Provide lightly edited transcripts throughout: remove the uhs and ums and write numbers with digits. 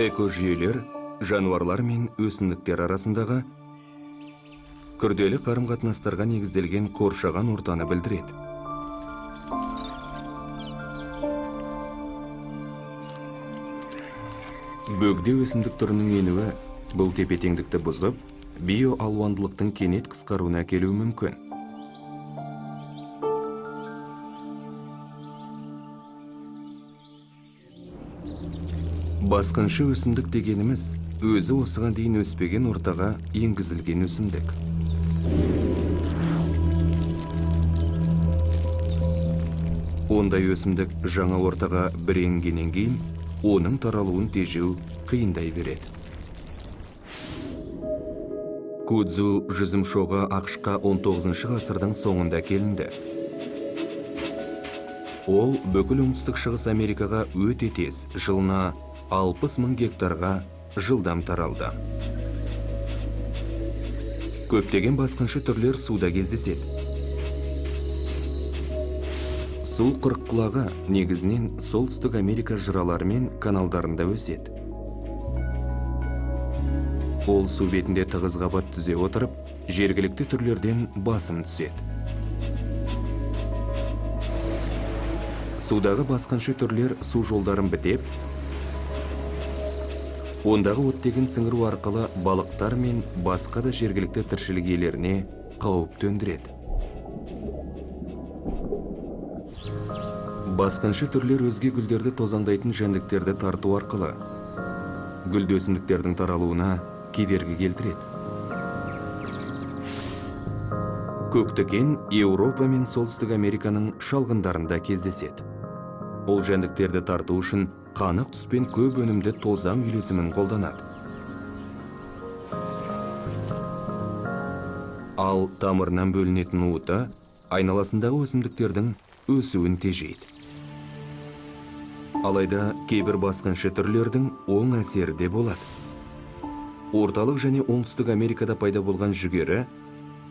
Экожүйелер жануарлар мен өсімдіктер арасындағы күрделі қарым-қатынастарға негізделген қоршаған ортаны білдіреді. Бөгде өсімдік түрінің енуі бұл тепе-теңдікті бұзып, биоалуандылықтың кенет қысқаруына әкелуі мүмкін. Басқыншы өсімдік дегеніміз өзі осыған дейін өспеген ортаға енгізілген өсімдік. Ондай өсімдік жаңа ортаға бір енгеннен кейін оның таралуын тежеу қиындай береді. Кудзу жүзімшоғы ақшқа 19 ғасырдың соңында келінді. Ол бүкіл оңтүстік шығыс Америкаға өте тез, жылына 60 000 гектарға жылдам таралды. Көптеген басқыншы түрлер суда кездеседі. Су қырыққұлағы негізінен солтүстік Америка жыралары мен каналдарында өседі. Ол су бетінде тығыз қабат түзе отырып, жергілікті түрлерден басым түседі. Судағы басқыншы түрлер су жолдарын бітеп, ондағы оттегін сіңіру арқылы балықтар мен басқа да жергілікті тіршілік иелеріне қауіп төндіреді. Басқыншы түрлер өзге гүлдерді тозаңдайтын жәндіктерді тарту арқылы гүлді өсімдіктердің таралуына кедергі келтіреді. Көктікен Еуропа мен Солтүстік Американың шалғындарында кездеседі. Ол жәндіктерді тарту үшін қанық түспен көп өнімді тозаң үйлесімін қолданады. Ал тамырынан бөлінетін уыты айналасындағы өсімдіктердің өсуін тежейді. Алайда кейбір басқыншы түрлердің оң әсері де болады. Орталық және оңтүстік Америкада пайда болған жүгері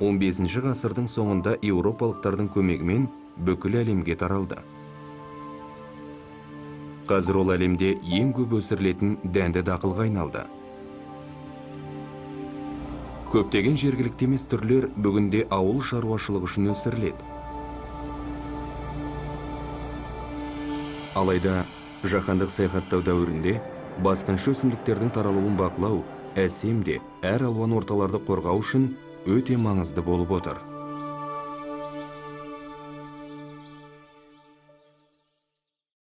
15 ғасырдың соңында еуропалықтардың көмегімен бүкіл әлемге таралды. Қазір ол әлемде ең көп өсірілетін дәнді дақылға айналды. Көптеген жергілікті емес түрлер бүгінде ауыл шаруашылығы үшін өсіріледі. Алайда жаһандық саяхаттау дәуірінде басқыншы өсімдіктердің таралуын бақылау әсем де әр алуан орталарды қорғау үшін өте маңызды болып отыр.